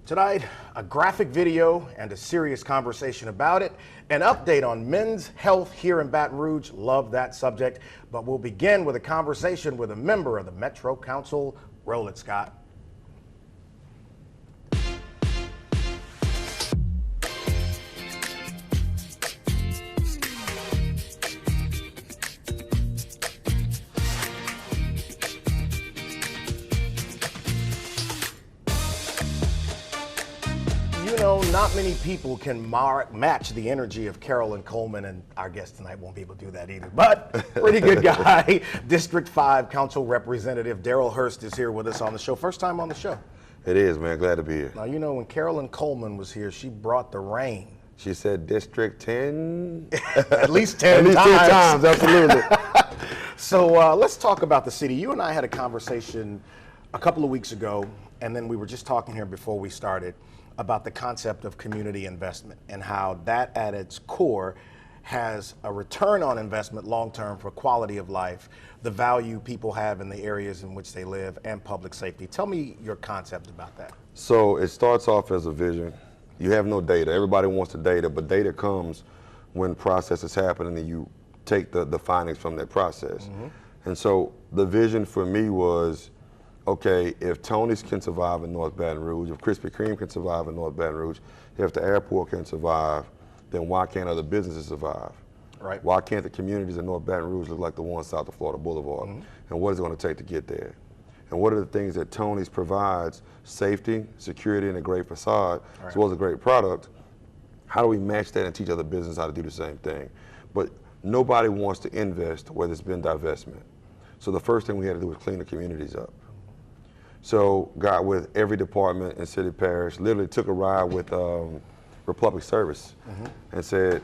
Tonight, a graphic video and a serious conversation about it. An update on men's health here in Baton Rouge. Love that subject. But we'll begin with a conversation with a member of the Metro Council. Roll it, Scott. Not many people can match the energy of Carolyn Coleman, and our guest tonight won't be able to do that either, but pretty good guy. District 5 Council Representative Darryl Hurst is here with us on the show. First time on the show. It is, man. Glad to be here. Now, you know, when Carolyn Coleman was here, she brought the rain. She said District 10? At least 10 At least times. 10 times, absolutely. So let's talk about the city. You and I had a conversation a couple of weeks ago, and then we were just talking here before we started about the concept of community investment and how that at its core has a return on investment long-term for quality of life, the value people have in the areas in which they live, and public safety. Tell me your concept about that. So it starts off as a vision. You have no data. Everybody wants the data, but data comes when processes happen and then you take the findings from that process. Mm-hmm. And so the vision for me was, okay, if Tony's can survive in North Baton Rouge, if Krispy Kreme can survive in North Baton Rouge, if the airport can survive, then why can't other businesses survive? Right. Why can't the communities in North Baton Rouge look like the ones south of Florida Boulevard? Mm-hmm. And what is it going to take to get there? And what are the things that Tony's provides? Safety, security, and a great facade, as well as a great product. How do we match that and teach other businesses how to do the same thing? But nobody wants to invest where there's been divestment. So the first thing we had to do was clean the communities up. So got with every department in city parish, literally took a ride with Republic Service and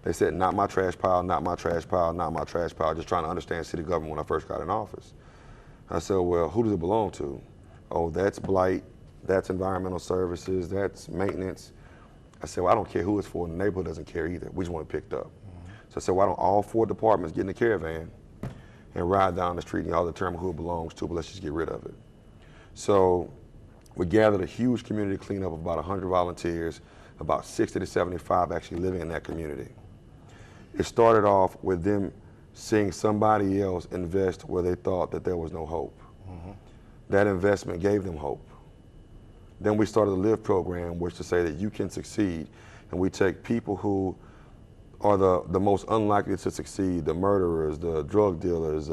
they said, not my trash pile, not my trash pile, not my trash pile, just trying to understand city government when I first got in office. I said, well, who does it belong to? Oh, that's blight, that's environmental services, that's maintenance. I said, well, I don't care who it's for, the neighborhood doesn't care either, we just want it picked up. So I said, why don't all 4 departments get in the caravan and ride down the street and y'all determine who it belongs to, but let's just get rid of it. So we gathered a huge community cleanup of about 100 volunteers, about 60 to 75 actually living in that community. It started off with them seeing somebody else invest where they thought that there was no hope. Mm-hmm. That investment gave them hope. Then we started the LIVE program, which to say that you can succeed. And we take people who are the most unlikely to succeed, the murderers, the drug dealers,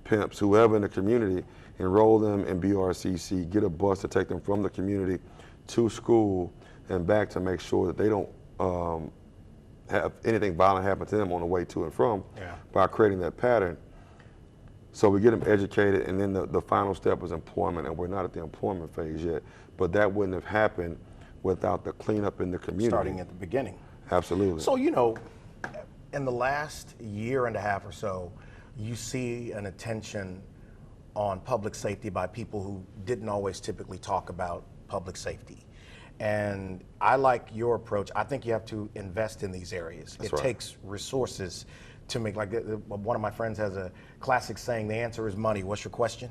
pimps, whoever in the community, enroll them in BRCC, get a bus to take them from the community to school and back to make sure that they don't have anything violent happen to them on the way to and from by creating that pattern. So we get them educated, and then the final step is employment, and we're not at the employment phase yet, but that wouldn't have happened without the cleanup in the community. Starting at the beginning. Absolutely. So, you know, in the last year and a half or so, you see an attention on public safety by people who didn't always typically talk about public safety. And I like your approach. I think you have to invest in these areas. It takes resources to make, like one of my friends has a classic saying, the answer is money, what's your question?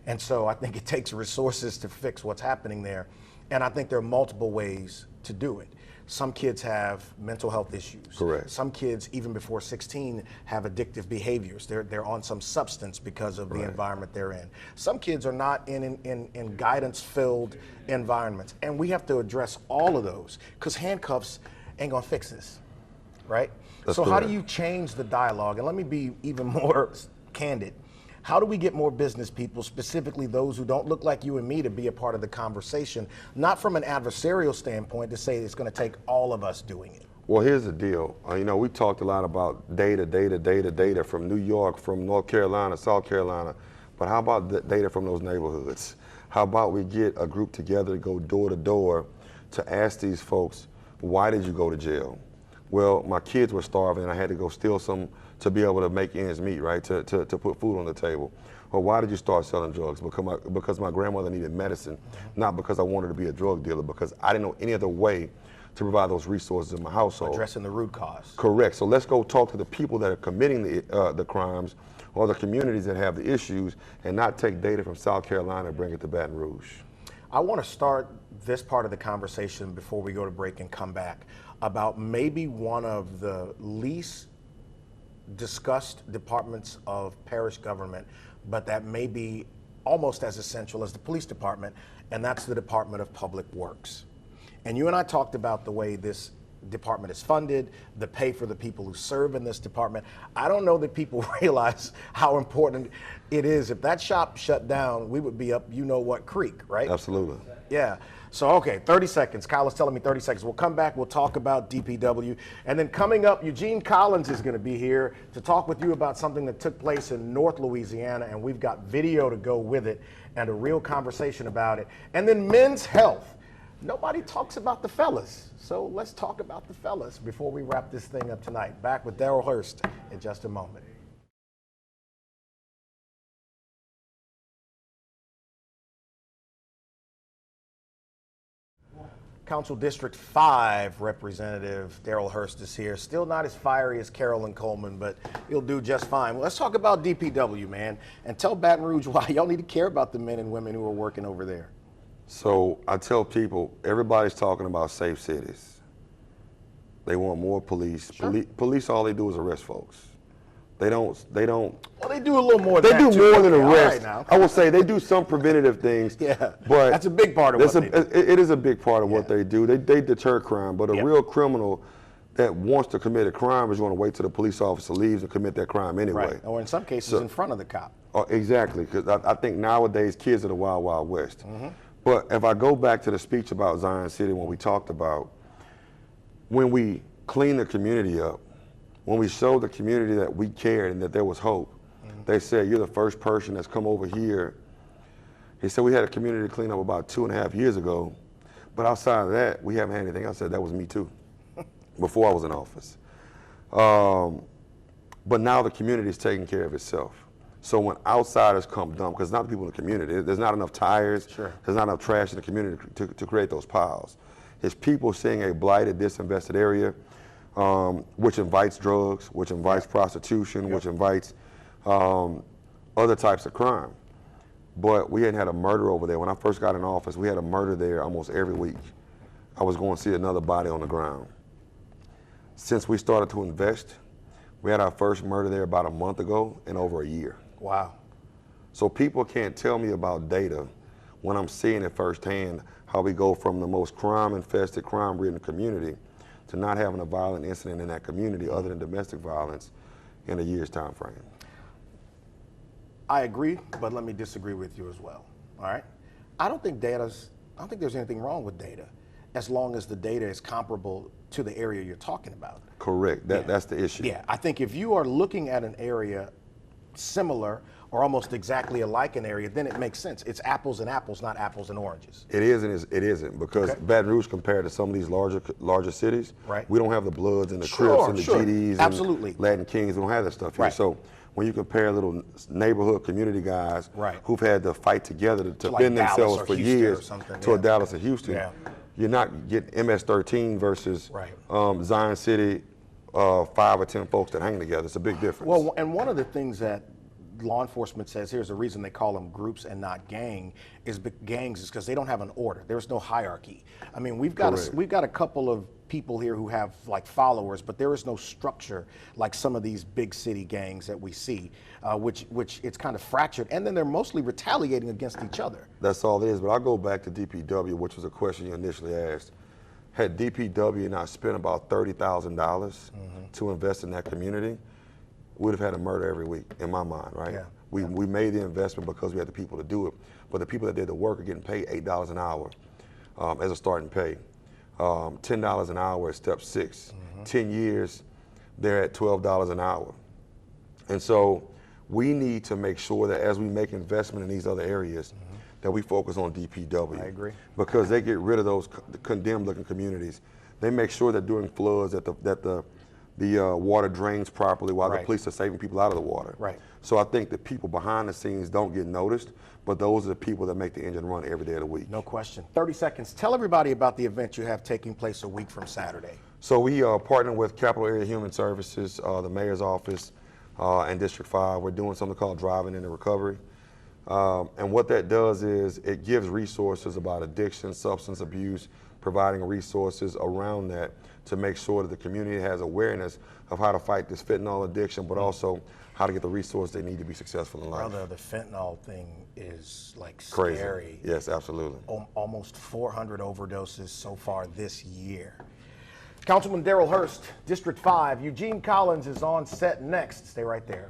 And so I think it takes resources to fix what's happening there. And I think there are multiple ways to do it. Some kids have mental health issues. Correct. Some kids, even before 16, have addictive behaviors. They're on some substance because of the environment they're in. Some kids are not in guidance-filled environments. And we have to address all of those, because handcuffs ain't gonna fix this, right? That's so correct. How do you change the dialogue? And let me be even more candid. How do we get more business people, specifically those who don't look like you and me, to be a part of the conversation, not from an adversarial standpoint to say it's going to take all of us doing it? Well, here's the deal. You know, we talked a lot about data from New York, from North Carolina, South Carolina, but how about the data from those neighborhoods? How about we get a group together to go door to door to ask these folks, why did you go to jail? Well, my kids were starving and I had to go steal some to be able to make ends meet, right? To put food on the table. Or why did you start selling drugs? Because my grandmother needed medicine, not because I wanted to be a drug dealer, because I didn't know any other way to provide those resources in my household. Addressing the root cause. Correct. So let's go talk to the people that are committing the crimes, or the communities that have the issues, and not take data from South Carolina and bring it to Baton Rouge. I want to start this part of the conversation before we go to break and come back about maybe one of the least discussed departments of parish government, but that may be almost as essential as the police department, and that's the Department of Public Works. And you and I talked about the way this department is funded, the pay for the people who serve in this department. I don't know that people realize how important it is. If that shop shut down, we would be up you know what creek, right? Absolutely. Yeah. So, okay, 30 seconds. Kyle is telling me 30 seconds. We'll come back. We'll talk about DPW. And then coming up, Eugene Collins is going to be here to talk with you about something that took place in North Louisiana. And we've got video to go with it and a real conversation about it. And then men's health. Nobody talks about the fellas. So let's talk about the fellas before we wrap this thing up tonight. Back with Darryl Hurst in just a moment. Council District 5 Representative Darryl Hurst is here. Still not as fiery as Carolyn Coleman, but he'll do just fine. Well, let's talk about DPW, man, and tell Baton Rouge why y'all need to care about the men and women who are working over there. So I tell people, everybody's talking about safe cities. They want more police. Sure. Police, all they do is arrest folks. They don't. Well, they do a little more. They than do more than okay, arrest. now. I will say they do some preventative things. Yeah, but that's a big part of what they do. It is a big part of what they do. They deter crime, but a real criminal that wants to commit a crime is going to wait till the police officer leaves and commit that crime anyway. Right, or in some cases in front of the cop. Exactly, because I think nowadays kids are the wild, wild west. Mm-hmm. But if I go back to the speech about Zion City, when we talked about when we clean the community up, when we showed the community that we cared and that there was hope, they said, you're the first person that's come over here. He said, we had a community clean up about 2.5 years ago, but outside of that, we haven't had anything. I said, that was me too, before I was in office. But now the community is taking care of itself. So when outsiders come dump, because not the people in the community, there's not enough tires, there's not enough trash in the community to create those piles. It's people seeing a blighted, disinvested area, which invites drugs, which invites prostitution, which invites other types of crime. But we hadn't had a murder over there. When I first got in office, we had a murder there almost every week. I was going to see another body on the ground. Since we started to invest, we had our first murder there about a month ago in over a year. Wow. So people can't tell me about data when I'm seeing it firsthand, how we go from the most crime-infested, crime-ridden community to not having a violent incident in that community other than domestic violence in a year's time frame. I agree, but let me disagree with you as well, all right? I don't think there's anything wrong with data as long as the data is comparable to the area you're talking about. Correct, that's the issue. Yeah, I think if you are looking at an area similar or almost exactly alike an area, then it makes sense. It's apples and apples, not apples and oranges. It is and it isn't, because Baton Rouge, compared to some of these larger cities, we don't have the Bloods and the Crips and the GDs and Latin Kings. We don't have that stuff here. So when you compare little neighborhood community guys who've had to fight together to like defend themselves for Houston years to a Dallas or Houston, you're not getting MS-13 versus Zion City, 5 or 10 folks that hang together. It's a big difference. Well, and one of the things that law enforcement says, here's the reason they call them groups and not gangs is because they don't have an order. There's no hierarchy. I mean, we've got a couple of people here who have like followers, but there is no structure like some of these big city gangs that we see, which it's kind of fractured, and then they're mostly retaliating against each other. That's all it is. But I'll go back to DPW, which was a question you initially asked. Had DPW not spent about $30,000 to invest in that community, we'd have had a murder every week, in my mind, right? Yeah. We made the investment because we had the people to do it, but the people that did the work are getting paid $8 an hour as a starting pay. $10 an hour is step 6. 10 years, they're at $12 an hour. And so we need to make sure that as we make investment in these other areas, that we focus on DPW. I agree. Because they get rid of those condemned looking communities. They make sure that during floods that the water drains properly while the police are saving people out of the water. Right. So I think the people behind the scenes don't get noticed, but those are the people that make the engine run every day of the week. No question. 30 seconds. Tell everybody about the event you have taking place a week from Saturday. So we partner with Capital Area Human Services, the Mayor's Office, and District 5. We're doing something called Driving into Recovery. And what that does is it gives resources about addiction, substance abuse, providing resources around that to make sure that the community has awareness of how to fight this fentanyl addiction, but also how to get the resources they need to be successful in life. Brother, the fentanyl thing is like Crazy. scary. Yes, absolutely. Almost 400 overdoses so far this year. Councilman Darryl Hurst, District 5. Eugene Collins is on set next. Stay right there.